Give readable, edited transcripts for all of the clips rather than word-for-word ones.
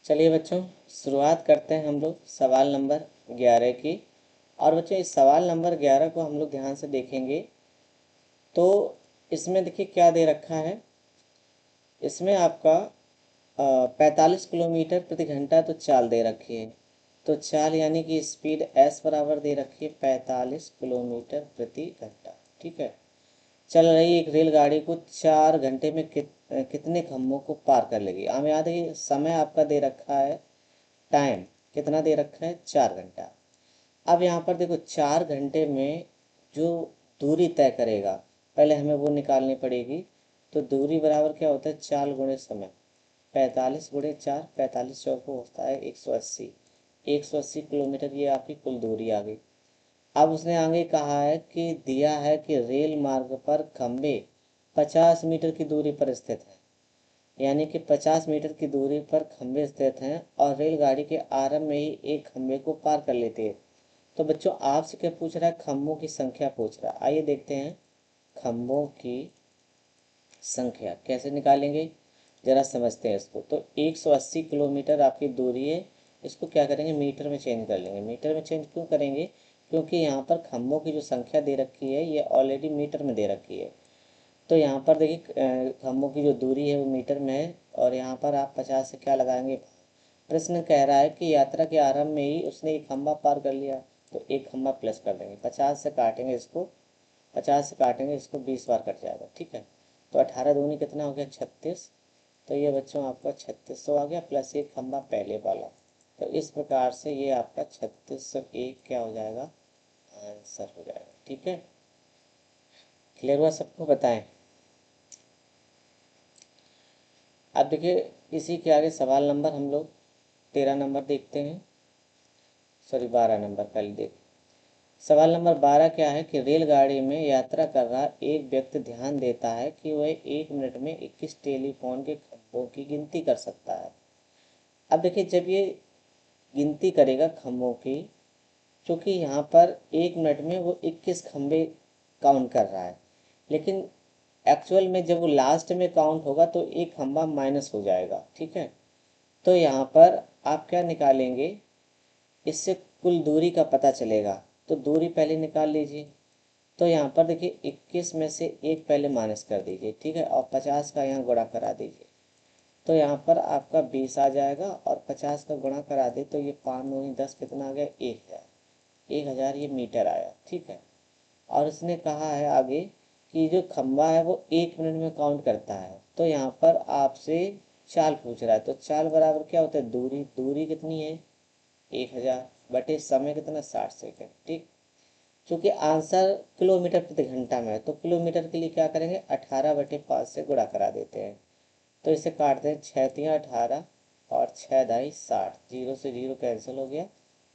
चलिए बच्चों, शुरुआत करते हैं हम लोग सवाल नंबर 11 की। और बच्चों, इस सवाल नंबर 11 को हम लोग ध्यान से देखेंगे तो इसमें देखिए क्या दे रखा है। इसमें आपका 45 किलोमीटर प्रति घंटा तो चाल दे रखी है। तो चाल यानी कि स्पीड एस बराबर दे रखी है 45 किलोमीटर प्रति घंटा। ठीक है। चल रही एक रेलगाड़ी को 4 घंटे में कितने खंभों को पार कर लेगी। हमें याद है कि समय आपका दे रखा है, टाइम कितना दे रखा है, 4 घंटा। अब यहाँ पर देखो 4 घंटे में जो दूरी तय करेगा, पहले हमें वो निकालनी पड़ेगी। तो दूरी बराबर क्या होता है, 4 गुणे समय। 45 गुणे 4, 45 चौको होता है 180। 180 किलोमीटर ये आपकी कुल दूरी आ गई। अब उसने आगे कहा है कि दिया है कि रेल मार्ग पर खंबे 50 मीटर की दूरी पर स्थित है। यानी कि 50 मीटर की दूरी पर खंबे स्थित हैं और रेलगाड़ी के आरंभ में ही एक खंबे को पार कर लेते हैं। तो बच्चों आपसे क्या पूछ रहा है, खंभों की संख्या पूछ रहा है। आइए देखते हैं खंभों की संख्या कैसे निकालेंगे, जरा समझते हैं इसको। तो 180 किलोमीटर आपकी दूरी है, इसको क्या करेंगे, मीटर में चेंज कर लेंगे। मीटर में चेंज क्यों करेंगे, क्योंकि यहाँ पर खंभों की जो संख्या दे रखी है ये ऑलरेडी मीटर में दे रखी है। तो यहाँ पर देखिए खंभों की जो दूरी है वो मीटर में है, और यहाँ पर आप 50 से क्या लगाएंगे। प्रश्न कह रहा है कि यात्रा के आरंभ में ही उसने एक खंभा पार कर लिया, तो एक खंभा प्लस कर देंगे। 50 से काटेंगे इसको, 50 से काटेंगे इसको, 20 बार कट जाएगा। ठीक है। तो 18 दूनी कितना हो गया, 36। तो ये बच्चों आपका 3600 आ गया, प्लस एक खंभा पहले वाला। तो इस प्रकार से ये आपका 3601 क्या हो जाएगा, आंसर हो जाएगा। ठीक है, क्लियर हुआ सबको, बताएं। अब देखिए इसी के आगे सवाल नंबर हम लोग 13 नंबर देखते हैं, सॉरी 12 नंबर पहले देख। सवाल नंबर 12 क्या है कि रेलगाड़ी में यात्रा कर रहा एक व्यक्ति ध्यान देता है कि वह 1 मिनट में 21 टेलीफोन के खंभों की गिनती कर सकता है। अब देखिए जब ये गिनती करेगा खंभों की, क्योंकि यहाँ पर 1 मिनट में वो 21 खंभे काउंट कर रहा है, लेकिन एक्चुअल में जब वो लास्ट में काउंट होगा तो एक खंभा माइनस हो जाएगा। ठीक है। तो यहाँ पर आप क्या निकालेंगे, इससे कुल दूरी का पता चलेगा। तो दूरी पहले निकाल लीजिए। तो यहाँ पर देखिए 21 में से एक पहले माइनस कर दीजिए। ठीक है, और 50 का यहाँ गुणा करा दीजिए। तो यहाँ पर आपका 20 आ जाएगा, और 50 का गुणा करा दे तो ये 5 दूनी 10 कितना आ गया, 1000। 1000 ये मीटर आया। ठीक है। और उसने कहा है आगे कि जो खंबा है वो 1 मिनट में काउंट करता है। तो यहाँ पर आपसे चाल पूछ रहा है, तो चाल बराबर क्या होता है, दूरी। दूरी कितनी है, 1000 बटे समय कितना, 60 सेकेंड। ठीक। क्योंकि आंसर किलोमीटर प्रति घंटा में है, तो किलोमीटर के लिए क्या करेंगे, 18/5 से गुणा करा देते हैं। तो इसे काटते हैं, 6×3 = 18 और 6×2 = 60। जीरो से जीरो कैंसिल हो गया,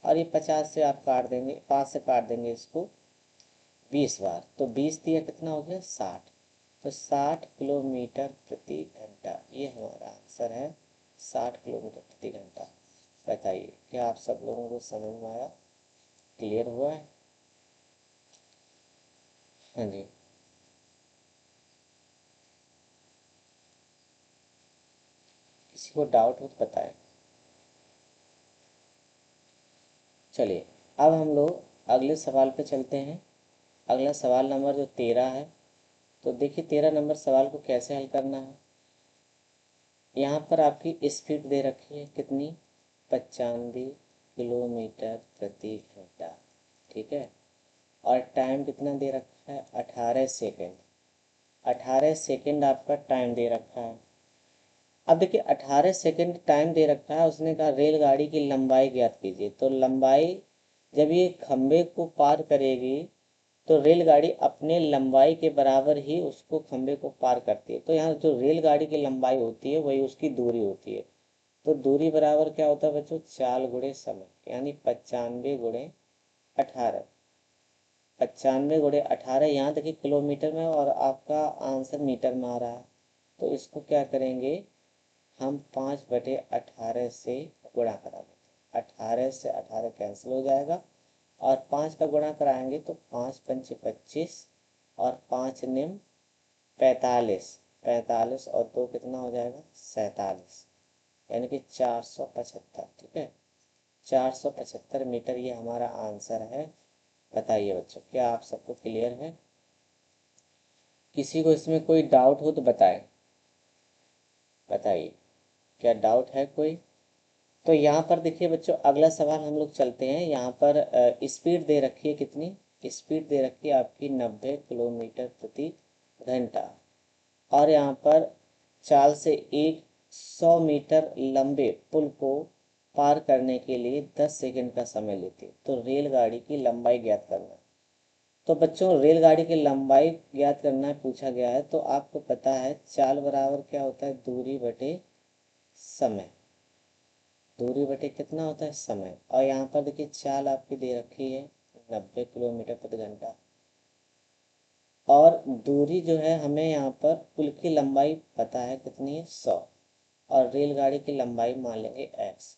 और ये 50 से आप काट देंगे, 5 से काट देंगे इसको 20 बार। तो 20 दिया कितना हो गया, 60। तो 60 किलोमीटर प्रति घंटा ये हमारा आंसर है, 60 किलोमीटर प्रति घंटा। बताइए क्या आप सब लोगों को समझ में आया, क्लियर हुआ है। हाँ जी, किसी को डाउट हो तो बताएं। चलिए अब हम लोग अगले सवाल पे चलते हैं। अगला सवाल नंबर जो 13 है, तो देखिए 13 नंबर सवाल को कैसे हल करना है। यहाँ पर आपकी स्पीड दे रखी है कितनी, 95 किलोमीटर प्रति घंटा। ठीक है। और टाइम कितना दे रखा है, 18 सेकेंड। 18 सेकेंड आपका टाइम दे रखा है। अब देखिए 18 सेकेंड टाइम दे रखा है, उसने कहा रेलगाड़ी की लंबाई ज्ञात कीजिए। तो लंबाई, जब ये खंबे को पार करेगी तो रेलगाड़ी अपने लंबाई के बराबर ही उसको खंबे को पार करती है। तो यहाँ जो रेलगाड़ी की लंबाई होती है वही उसकी दूरी होती है। तो दूरी बराबर क्या होता है बच्चों, 4 गुणे समय, यानी 95 गुणे 18। 95 गुणे 18, यहाँ देखिए किलोमीटर में, और आपका आंसर मीटर में आ रहा है। तो इसको क्या करेंगे, हम 5/18 से गुणा करा देते हैं। 18 से 18 कैंसिल हो जाएगा, और 5 का गुणा कराएंगे तो 5×5 = 25, और 5×9 = 45। 45 और 2 कितना हो जाएगा, 47। यानी कि 475। ठीक है, 475 मीटर ये हमारा आंसर है। बताइए बच्चों, क्या आप सबको क्लियर है? किसी को इसमें कोई डाउट हो तो बताएं। बताइए, क्या डाउट है कोई? तो यहाँ पर देखिए बच्चों, अगला सवाल हम लोग चलते हैं। यहाँ पर स्पीड दे रखी है, कितनी स्पीड दे रखी है आपकी? 90 किलोमीटर प्रति घंटा। और यहाँ पर चाल से 100 मीटर लंबे पुल को पार करने के लिए 10 सेकंड का समय लेती है। तो रेलगाड़ी की लंबाई ज्ञात करना है। तो बच्चों, रेलगाड़ी की लंबाई ज्ञात करना है, पूछा गया है। तो आपको पता है चाल बराबर क्या होता है? दूरी बटे समय। दूरी बटे कितना होता है? समय। और यहाँ पर देखिए चाल आपकी दे रखी है 90 किलोमीटर प्रति घंटा, और दूरी जो है हमें यहाँ पर पुल की लंबाई पता है कितनी है? 100। और रेलगाड़ी की लंबाई मान लेंगे x।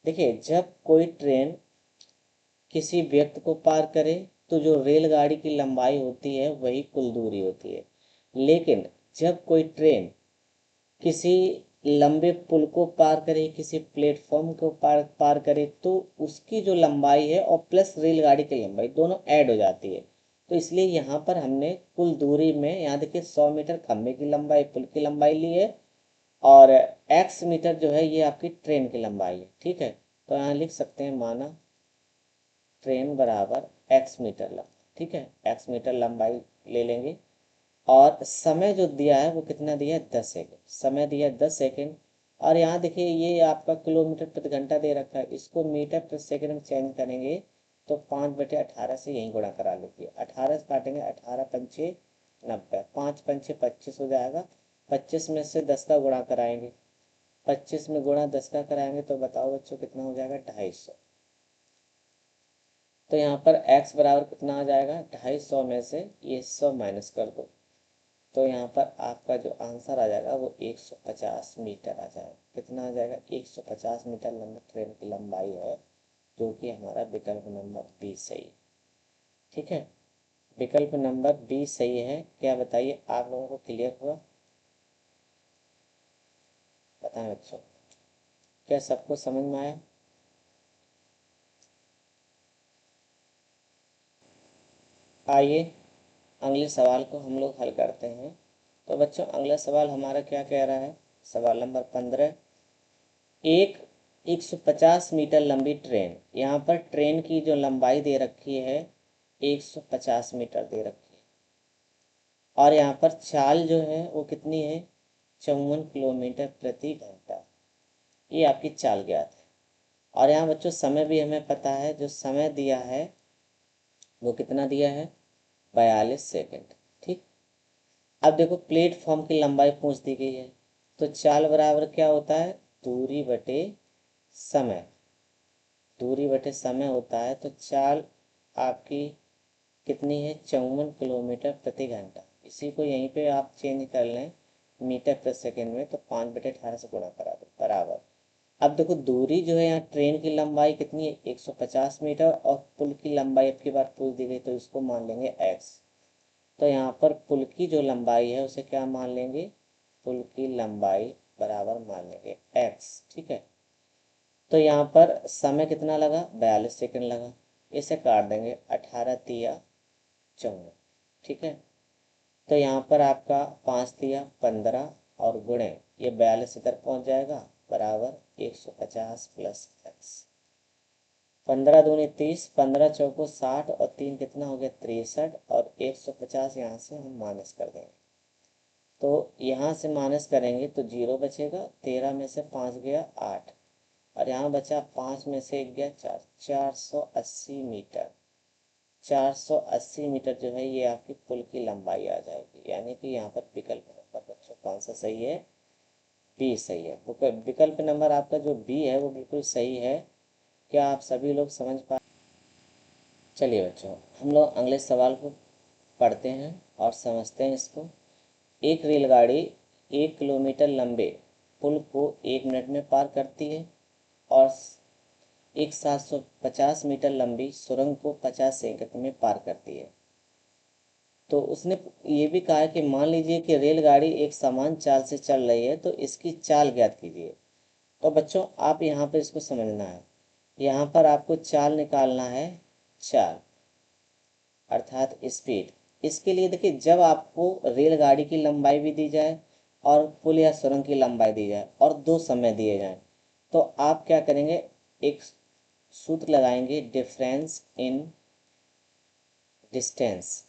देखिए, जब कोई ट्रेन किसी व्यक्ति को पार करे तो जो रेलगाड़ी की लंबाई होती है वही कुल दूरी होती है। लेकिन जब कोई ट्रेन किसी लंबे पुल को पार करे, किसी प्लेटफॉर्म को पार करे, तो उसकी जो लंबाई है और प्लस रेलगाड़ी की लंबाई दोनों ऐड हो जाती है। तो इसलिए यहाँ पर हमने कुल दूरी में, यहाँ देखिए 100 मीटर खंभे की लंबाई, पुल की लंबाई ली है, और x मीटर जो है ये आपकी ट्रेन की लंबाई है। ठीक है, तो यहाँ लिख सकते हैं, माना ट्रेन बराबर x मीटर लंबाई। ठीक है, x मीटर लंबाई ले लेंगे। और समय जो दिया है वो कितना दिया है? 10 सेकेंड। समय दिया है 10 सेकेंड। और यहाँ देखिए ये आपका किलोमीटर प्रति घंटा दे रखा है, इसको मीटर प्रति सेकेंड में चेंज करेंगे तो 5/18 से यहीं गुणा करा लीजिए। 18 से काटेंगे, 18 पंचे 90, 5 पंचे 25 हो जाएगा। 25 में से 10 का गुणा कराएंगे, 25 में गुणा 10 का कराएंगे तो बताओ बच्चों कितना हो जाएगा? 250। तो यहाँ पर x बराबर कितना आ जाएगा? 250 में से ये 100 माइनस कर दो, तो यहाँ पर आपका जो आंसर आ जाएगा वो 150 मीटर आ जाएगा। कितना आ जाएगा? 150 मीटर लंबी ट्रेन की लंबाई है, जो कि हमारा विकल्प नंबर बी सही है। ठीक है, विकल्प नंबर बी सही है। क्या बताइए, आप लोगों को क्लियर हुआ? बताएं बच्चों, क्या सबको समझ में आया? आइए अगले सवाल को हम लोग हल करते हैं। तो बच्चों, अगला सवाल हमारा क्या कह रहा है? सवाल नंबर 15। एक 150 मीटर लंबी ट्रेन, यहाँ पर ट्रेन की जो लंबाई दे रखी है 150 मीटर दे रखी है, और यहाँ पर चाल जो है वो कितनी है? 54 किलोमीटर प्रति घंटा। ये आपकी चाल ज्ञात है। और यहाँ बच्चों समय भी हमें पता है, जो समय दिया है वो कितना दिया है? 42 सेकेंड। ठीक, अब देखो प्लेटफॉर्म की लंबाई पूछ दी गई है, तो चाल बराबर क्या होता है? दूरी बटे समय। दूरी बटे समय होता है, तो चाल आपकी कितनी है? 54 किलोमीटर प्रति घंटा। इसी को यहीं पे आप चेंज कर लें मीटर प्रति सेकेंड में, तो 5/18 से गुणा करा दो, बराबर। अब देखो दूरी जो है, यहाँ ट्रेन की लंबाई कितनी है? 150 मीटर, और पुल की लंबाई अब की बार पूछ दी गई तो इसको मान लेंगे x। तो यहाँ पर पुल की जो लंबाई है उसे क्या मान लेंगे? पुल की लंबाई बराबर मान लेंगे x। ठीक है, तो यहाँ पर समय कितना लगा? 42 सेकंड लगा। इसे काट देंगे, 18 तिया 54। ठीक है, तो यहाँ पर आपका 5 तिया 15, और गुणे ये 42 इधर पहुँच जाएगा, बराबर 150 प्लस x। 15 दूनी 30, 15 चौको 60, और 3 कितना हो गया? 63, और 150 यहाँ से हम माइनस कर देंगे। तो यहाँ से माइनस करेंगे तो 0 बचेगा, 13 में से 5 गया 8, और यहाँ बचा 5 में से 1 गया 4, 480 मीटर। 480 मीटर जो है ये आपकी पुल की लंबाई आ जाएगी। यानी कि यहाँ पर विकल्प नंबर बच्चों कौन सा सही है? बी सही है। विकल्प नंबर आपका जो बी है वो बिल्कुल सही है। क्या आप सभी लोग समझ पा? चलिए बच्चों, हम लोग अगले सवाल को पढ़ते हैं और समझते हैं इसको। एक रेलगाड़ी 1 किलोमीटर लंबे पुल को 1 मिनट में पार करती है, और एक 750 मीटर लंबी सुरंग को 50 सेकंड में पार करती है। तो उसने ये भी कहा है कि मान लीजिए कि रेलगाड़ी एक समान चाल से चल रही है, तो इसकी चाल ज्ञात कीजिए। तो बच्चों आप यहाँ पर इसको समझना है, यहाँ पर आपको चाल निकालना है, चाल अर्थात स्पीड। इसके लिए देखिए, जब आपको रेलगाड़ी की लंबाई भी दी जाए और पुल या सुरंग की लंबाई दी जाए और दो समय दिए जाएं, तो आप क्या करेंगे, एक सूत्र लगाएंगे, difference in distance,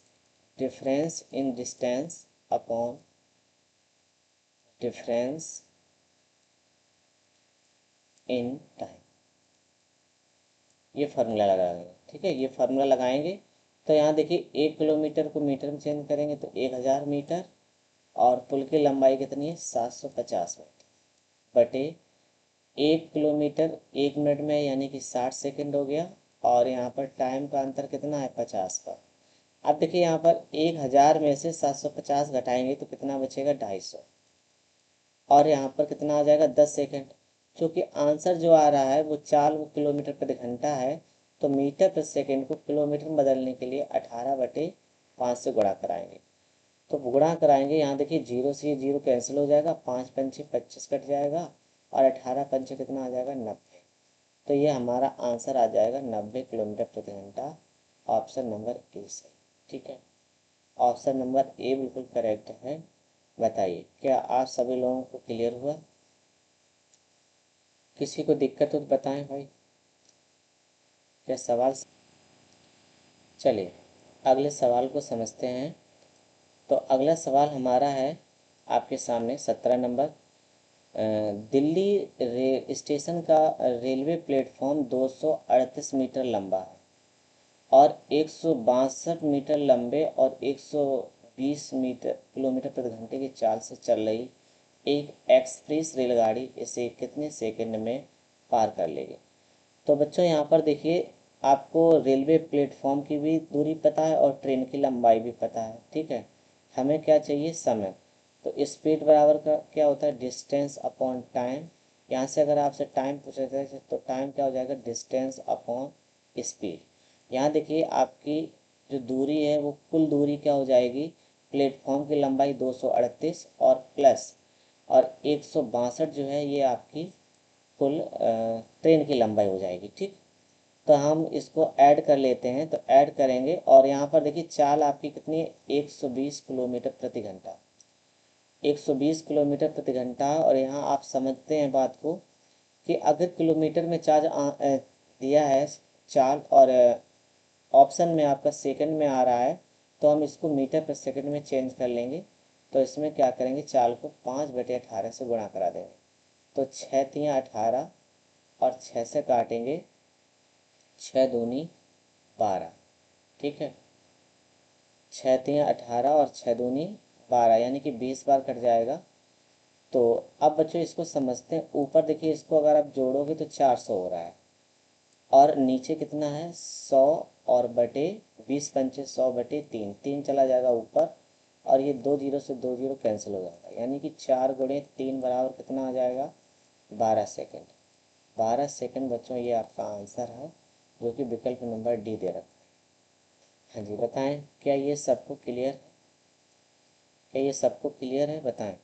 difference in distance upon difference in time, ये फार्मूला लगाएंगे। ठीक है, ये फार्मूला लगाएंगे तो यहाँ देखिए 1 किलोमीटर को मीटर में चेंज करेंगे तो 1000 मीटर, और पुल की लंबाई कितनी है, 750 मीटर बटे 1 किलोमीटर 1 मिनट में यानी कि 60 सेकंड हो गया, और यहाँ पर टाइम का अंतर कितना है, 50 का। अब देखिए यहाँ पर 1000 में से 750 घटाएंगे तो कितना बचेगा, 250, और यहाँ पर कितना आ जाएगा, 10 सेकंड। क्योंकि आंसर जो आ रहा है वो चाल वो किलोमीटर प्रति घंटा है, तो मीटर प्रति सेकंड को किलोमीटर में बदलने के लिए 18/5 से गुणा कराएंगे। तो गुणा कराएंगे, यहाँ देखिए जीरो से ये जीरो कैंसिल हो जाएगा, 5 पंचे 25 कट जाएगा, और 18 पंचे कितना आ जाएगा, 90। तो ये हमारा आंसर आ जाएगा 90 किलोमीटर प्रति घंटा, ऑप्शन नंबर ए से। ठीक है, ऑप्शन नंबर ए बिल्कुल करेक्ट है। बताइए क्या आप सभी लोगों को क्लियर हुआ? किसी को दिक्कत हो तो बताएं भाई, क्या सवाल? चलिए अगले सवाल को समझते हैं। तो अगला सवाल हमारा है आपके सामने 17 नंबर। दिल्ली स्टेशन का रेलवे प्लेटफॉर्म 238 मीटर लंबा है और 162 मीटर लंबे और 120 मीटर किलोमीटर प्रति घंटे की चाल से चल रही एक एक्सप्रेस रेलगाड़ी इसे कितने सेकंड में पार कर लेगी? तो बच्चों यहाँ पर देखिए, आपको रेलवे प्लेटफॉर्म की भी दूरी पता है और ट्रेन की लंबाई भी पता है। ठीक है, हमें क्या चाहिए, समय। तो स्पीड बराबर का क्या होता है, डिस्टेंस अपॉन टाइम। यहाँ से अगर आपसे टाइम पूछा जाए तो टाइम क्या हो जाएगा, डिस्टेंस अपॉन स्पीड। यहाँ देखिए आपकी जो दूरी है वो कुल दूरी क्या हो जाएगी, प्लेटफॉर्म की लंबाई 238 और प्लस और 162 जो है ये आपकी कुल ट्रेन की लंबाई हो जाएगी। ठीक, तो हम इसको ऐड कर लेते हैं, तो ऐड करेंगे और यहाँ पर देखिए चाल आपकी कितनी है, 120 किलोमीटर प्रति घंटा, 120 किलोमीटर प्रति घंटा। और यहाँ आप समझते हैं बात को कि अगर किलोमीटर में दिया है चाल और ऑप्शन में आपका सेकंड में आ रहा है, तो हम इसको मीटर पर सेकंड में चेंज कर लेंगे। तो इसमें क्या करेंगे, चाल को 5/18 से गुणा करा देंगे। तो 6×3 = 18 और 6 से काटेंगे, 6×2 = 12। ठीक है, 6×3 = 18 और 6×2 = 12 यानी कि 20 बार कट जाएगा। तो अब बच्चों इसको समझते हैं, ऊपर देखिए इसको अगर आप जोड़ोगे तो 400 हो रहा है, और नीचे कितना है, 100 और बटे 20 पंचे 100/3, 3 चला जाएगा ऊपर, और ये 2 जीरो से 2 जीरो कैंसिल हो जाएगा, यानी कि 4×3 बराबर कितना आ जाएगा, 12 सेकेंड। 12 सेकेंड बच्चों ये आपका आंसर है, जो कि विकल्प नंबर डी दे रखा है। हाँ जी बताएं, क्या ये सबको क्लियर है? क्या ये सबको क्लियर है, बताएं।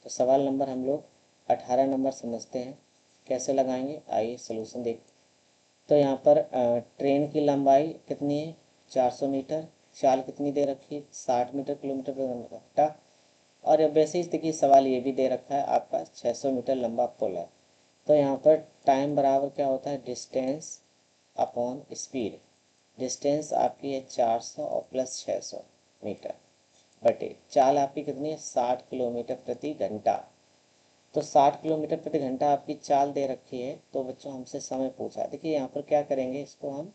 तो सवाल नंबर हम लोग 18 नंबर समझते हैं, कैसे लगाएंगे, आइए सोल्यूशन देख। तो यहाँ पर ट्रेन की लंबाई कितनी है, 400 मीटर, चाल कितनी दे रखी है, 60 मीटर किलोमीटर प्रति घंटा, और अब वैसे ही देखिए सवाल ये भी दे रखा है आपका 600 मीटर लंबा पुल है। तो यहाँ पर टाइम बराबर क्या होता है, डिस्टेंस अपॉन स्पीड। डिस्टेंस आपकी है 400 और प्लस 600 मीटर बटे चाल आपकी कितनी है, 60 किलोमीटर प्रति घंटा। तो 60 किलोमीटर प्रति घंटा आपकी चाल दे रखी है। तो बच्चों हमसे समय पूछा, देखिए यहाँ पर क्या करेंगे, इसको हम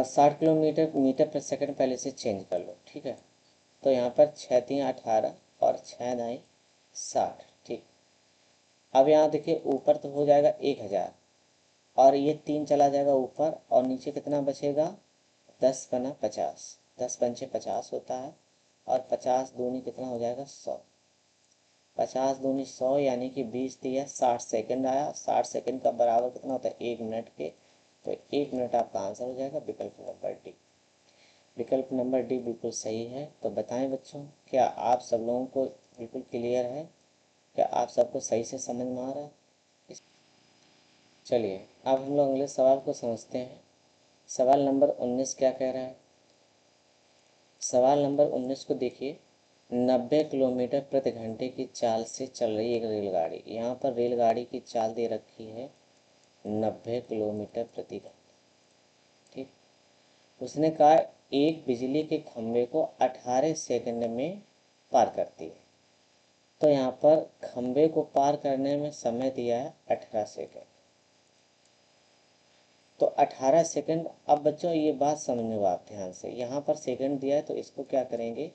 60 किलोमीटर मीटर प्रति सेकंड पहले से चेंज कर लो। ठीक है, तो यहाँ पर 6×3 = 18 और 6×9 = 60। ठीक, अब यहाँ देखिए ऊपर तो हो जाएगा 1000, और ये 3 चला जाएगा ऊपर, और नीचे कितना बचेगा, 10×50, 10×5 = 50 होता है, और 50×2 कितना हो जाएगा, 100। 50×2 100 यानी कि 20 दिया, 60 सेकंड आया, 60 सेकंड का बराबर कितना होता है, 1 मिनट के। तो 1 मिनट आपका आंसर हो जाएगा विकल्प नंबर डी। विकल्प नंबर डी बिल्कुल सही है। तो बताएं बच्चों, क्या आप सब लोगों को बिल्कुल क्लियर है? क्या आप सबको सही से समझ में आ रहा है? चलिए अब हम लोग अगले सवाल को समझते हैं। सवाल नंबर 19 क्या कह रहा है? सवाल नंबर 19 को देखिए। 90 किलोमीटर प्रति घंटे की चाल से चल रही एक रेलगाड़ी, यहाँ पर रेलगाड़ी की चाल दे रखी है 90 किलोमीटर प्रति घंटे। ठीक, उसने कहा एक बिजली के खंभे को 18 सेकंड में पार करती है। तो यहाँ पर खंभे को पार करने में समय दिया है 18 सेकंड। तो 18 सेकंड। अब बच्चों ये बात समझने आप ध्यान से, यहाँ पर सेकंड दिया है तो इसको क्या करेंगे,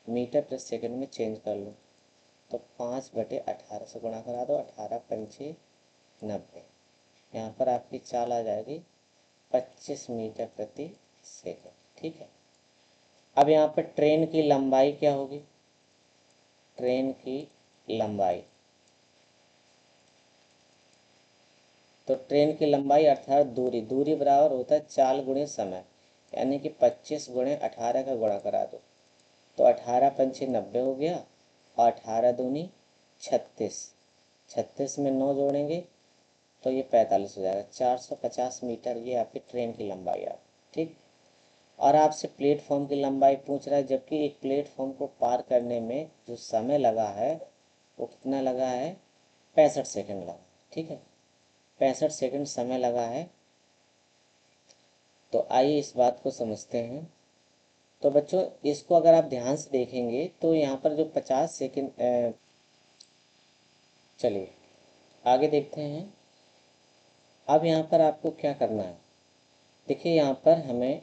मीटर प्रति सेकंड में चेंज कर लो। तो 5/18 से गुणा करा दो, 18 पंचे 90। यहाँ पर आपकी चाल आ जाएगी 25 मीटर प्रति सेकंड। ठीक है। अब यहाँ पर ट्रेन की लंबाई क्या होगी? ट्रेन की लंबाई, तो ट्रेन की लंबाई अर्थात दूरी, दूरी बराबर होता है चाल गुणे समय, यानी कि 25 गुणे 18 का गुणा करा दो। तो 18 पंचे 90 हो गया, और 18 दूनी 36, 36 में 9 जोड़ेंगे तो ये 45 हो जाएगा। 450 मीटर ये आपकी ट्रेन की लंबाई है। ठीक। और आपसे प्लेटफॉर्म की लंबाई पूछ रहा है, जबकि एक प्लेटफॉर्म को पार करने में जो समय लगा है वो कितना लगा है, 65 सेकंड लगा। ठीक है, 65 सेकंड समय लगा है। तो आइए इस बात को समझते हैं। तो बच्चों इसको अगर आप ध्यान से देखेंगे तो यहाँ पर जो 50 सेकंड, चलिए आगे देखते हैं। अब यहाँ पर आपको क्या करना है, देखिए यहाँ पर हमें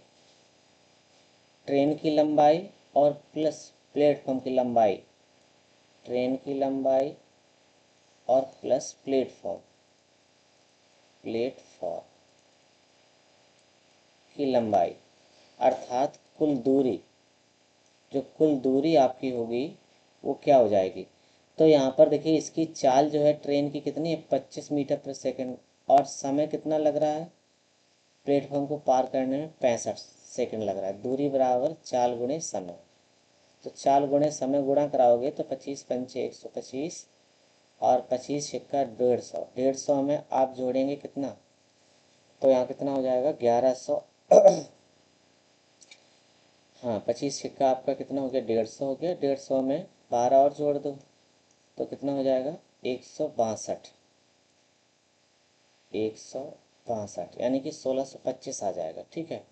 ट्रेन की लंबाई और प्लस प्लेटफॉर्म की लंबाई, ट्रेन की लंबाई और प्लस प्लेटफॉर्म की लंबाई, अर्थात कुल दूरी, जो कुल दूरी आपकी होगी वो क्या हो जाएगी। तो यहाँ पर देखिए इसकी चाल जो है ट्रेन की कितनी है, 25 मीटर प्रति सेकंड, और समय कितना लग रहा है प्लेटफॉर्म को पार करने में, 65 सेकंड लग रहा है। दूरी बराबर चाल गुणे समय, तो चाल गुणे समय गुणा कराओगे तो 25 पंचे 125, और 25 छिक्का 150, 150 में आप जोड़ेंगे कितना, तो यहाँ कितना हो जाएगा 1100। हाँ 25 छिक्का आपका कितना हो गया, 150 हो गया। 150 में 12 और जोड़ दो तो कितना हो जाएगा 162, 162 यानी कि 1625 आ जाएगा। ठीक है,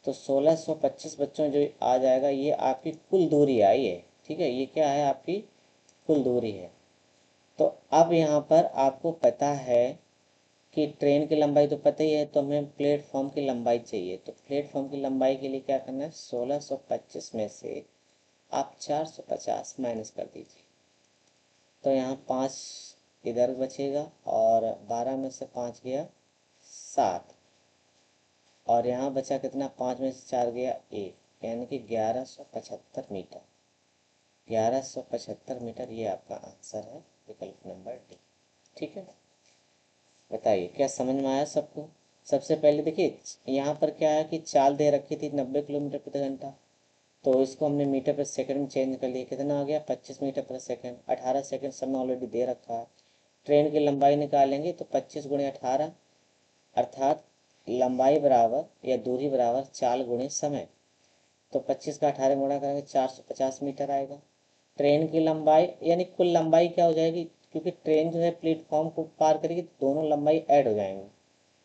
तो 1625 बच्चों जो आ जाएगा ये आपकी कुल दूरी आई है। ठीक है, ये क्या है, आपकी कुल दूरी है। तो अब यहाँ पर आपको पता है कि ट्रेन की लंबाई तो पता ही है, तो हमें प्लेटफॉर्म की लंबाई चाहिए। तो प्लेटफॉर्म की लंबाई के लिए क्या करना है, 1625 में से आप 450 माइनस कर दीजिए। तो यहाँ 5 इधर बचेगा, और 12 में से 5 गया 7, और यहाँ बचा कितना, 5 में से 4 गया 1, यानी कि 1175 मीटर। 1175 मीटर ये आपका आंसर है, विकल्प नंबर डी। ठीक है, बताइए क्या समझ में आया सबको। सबसे पहले देखिए यहाँ पर क्या है कि चाल दे रखी थी 90 किलोमीटर प्रति घंटा, तो इसको हमने मीटर पर सेकंड में चेंज कर लिया, कितना आ गया 25 मीटर पर सेकंड। 18 सेकंड समय ऑलरेडी दे रखा है। ट्रेन की लंबाई निकालेंगे तो 25 गुणे 18, अर्थात लंबाई बराबर या दूरी बराबर चाल गुणे समय। तो 25 का 18 गुणा करेंगे 450 मीटर आएगा। ट्रेन की लंबाई यानी कुल लंबाई क्या हो जाएगी, क्योंकि ट्रेन जो है प्लेटफॉर्म को पार करेगी तो दोनों लंबाई ऐड हो जाएंगी।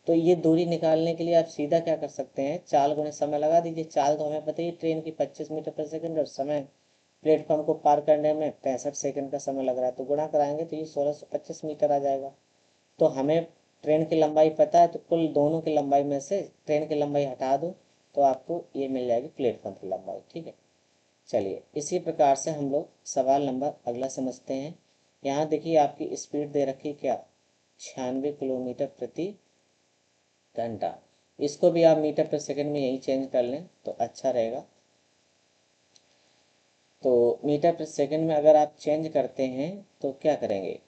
तो ये दूरी निकालने के लिए आप सीधा क्या कर सकते हैं, चाल गुणे समय लगा दीजिए। चाल तो हमें पता ही ट्रेन की 25 मीटर पर सेकंड, और समय प्लेटफॉर्म को पार करने में 65 सेकंड का समय लग रहा है, तो गुणा कराएंगे तो ये 1625 मीटर आ जाएगा। तो हमें ट्रेन की लंबाई पता है, तो कुल दोनों की लंबाई में से ट्रेन की लंबाई हटा दो तो आपको ये मिल जाएगी प्लेटफॉर्म की लंबाई। ठीक है, चलिए इसी प्रकार से हम लोग सवाल नंबर अगला समझते हैं। यहाँ देखिए आपकी स्पीड दे रखी क्या, 96 किलोमीटर प्रति घंटा। इसको भी आप मीटर पर सेकंड में यही चेंज कर लें तो अच्छा रहेगा। तो मीटर पर सेकंड में अगर आप चेंज करते हैं तो क्या करेंगे,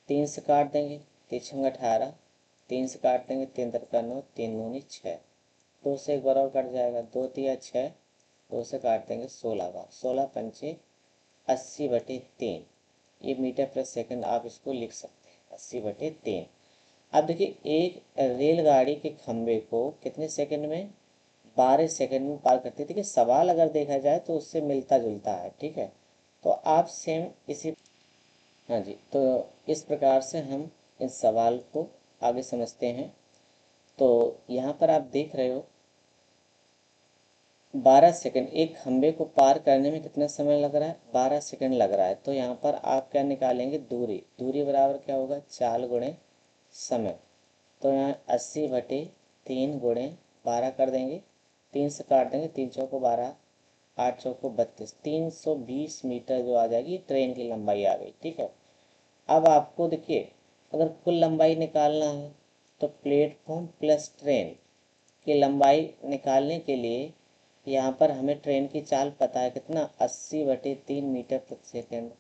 3 से काट देंगे, 3 18, 3 से काट देंगे, 3 का 9, 3 दूनी 6, 2 से एक बार और कट जाएगा, 2 तिया 6, 2 से काट देंगे 16 बार, 16 पंचे 80/3, ये मीटर प्रति सेकंड आप इसको लिख सकते हैं 80/3। अब देखिए एक रेलगाड़ी के खंभे को कितने सेकंड में, 12 सेकंड में पार करती है। देखिए सवाल अगर देखा जाए तो उससे मिलता जुलता है, ठीक है। तो आप सेम इसी, हाँ जी, तो इस प्रकार से हम इस सवाल को आगे समझते हैं। तो यहाँ पर आप देख रहे हो 12 सेकंड, एक खंबे को पार करने में कितना समय लग रहा है, 12 सेकंड लग रहा है। तो यहाँ पर आप क्या निकालेंगे, दूरी, दूरी बराबर क्या होगा, 4 गुणे समय। तो यहाँ 80/3 गुणे 12 कर देंगे, 3 से काट देंगे, 3 चौको 12, 8 चौको 32, 320 मीटर जो आ जाएगी ट्रेन की लंबाई आ गई, ठीक है। अब आपको देखिए अगर कुल लंबाई निकालना है तो प्लेटफॉर्म प्लस ट्रेन की लंबाई निकालने के लिए यहाँ पर हमें ट्रेन की चाल पता है कितना, 80/3 मीटर प्रति सेकंड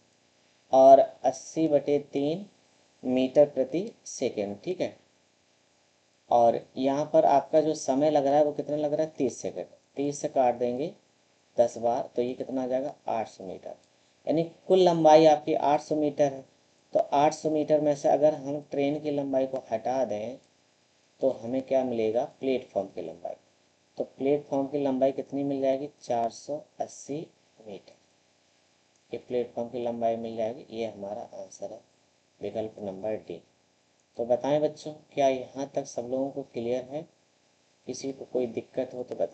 और 80/3 मीटर प्रति सेकंड, ठीक है। और यहाँ पर आपका जो समय लग रहा है वो कितना लग रहा है, 30 सेकंड। 30 से काट देंगे 10 बार, तो ये कितना आ जाएगा, 800 मीटर। यानी कुल लंबाई आपकी 800 मीटर है। तो 800 मीटर में से अगर हम ट्रेन की लंबाई को हटा दें तो हमें क्या मिलेगा, प्लेटफॉर्म की लंबाई। तो प्लेटफॉर्म की लंबाई कितनी मिल जाएगी, 480 मीटर। ये प्लेटफॉर्म की लंबाई मिल जाएगी। ये हमारा आंसर है, विकल्प नंबर डी। तो बताएं बच्चों, क्या यहाँ तक सब लोगों को क्लियर है? किसी को कोई दिक्कत हो तो बताएं।